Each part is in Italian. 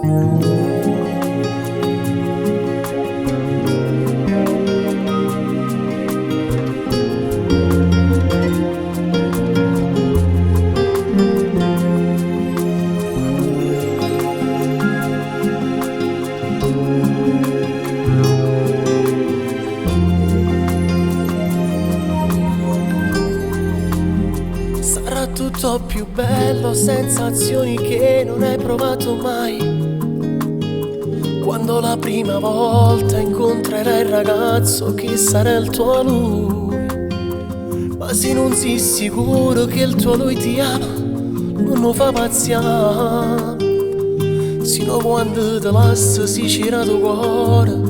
Sarà tutto più bello, sensazioni che non hai provato mai. Quando la prima volta incontrerai il ragazzo che sarà il tuo lui. Ma se non sei sicuro che il tuo lui ti ama, non lo fa pazziare. Sino quando te lascia si gira tuo cuore,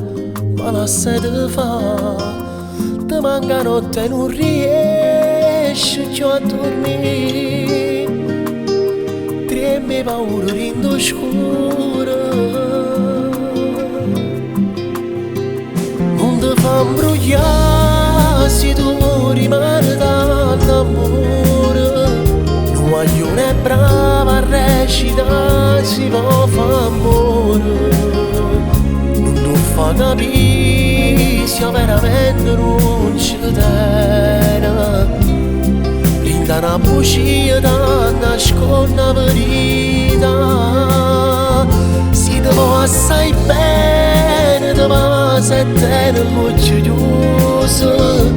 ma la sete fa. Te manca notte e non riesci più a dormire. Treme paura rindo scuro. Non ti fa imbrogliare se tu rimani dall'amore. Un guaglione è bravo a recitare, si può fa amore. Non ti fa capire se veramente non ci tiene. Brinda una bugia da nascondere la verità. Si ti va assai bene, ti va se tiene l'occhio chiuso.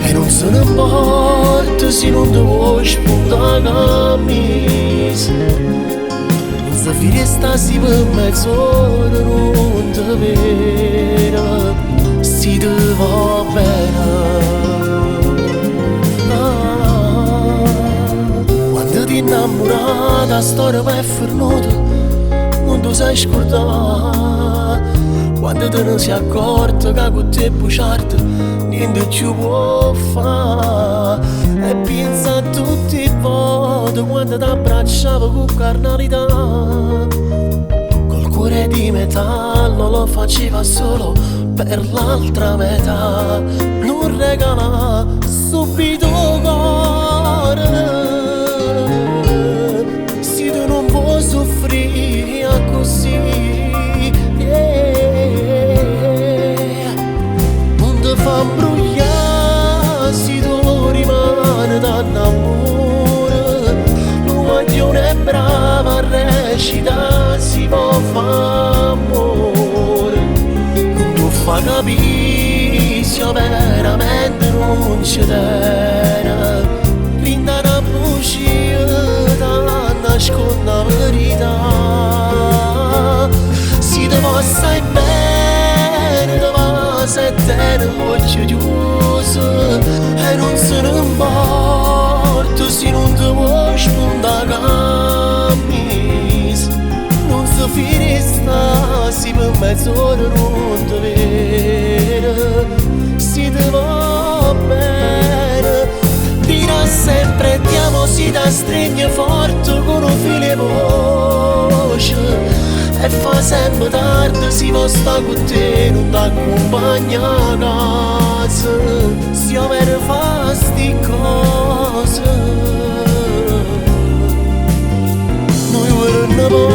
E non se ne importa se non ti vuoi spuntare la camisa. Non si finisce si per mezz'ora non ti vede. Si ti va bene. Quando ti innamorata la storia è fermata, non ti sai scordare. Quando te ne sei accorta che con te bugiardo niente ci può fare. E pensa a tutti i volte quando ti abbracciavo con carnalità. Col cuore di metallo lo faceva solo per l'altra metà. Non regala subito cuore. Se tu non vuoi soffrire così, non ti fa imbrogliare se tu rimani dall'amore. Un guaglione è bravo a recitare, si può fa amore. Non ti fa capire se veramente non ci tiene. Brinda una bugia da nascondere la verità. Si ti va assai bene, ti va se tiene l'occhio chiuso. E non se ne importa se non ti vuoi spuntare la camisa. Non si finisce se per mezz'ora non ti vede. Si ti va bene, dirà sempre ti amo, si ti stringe forte con un filo voce. E fa sempre tardi, si può stare con te, non ti accompagna a casa. Si avere fa sti cose, noi vorremmo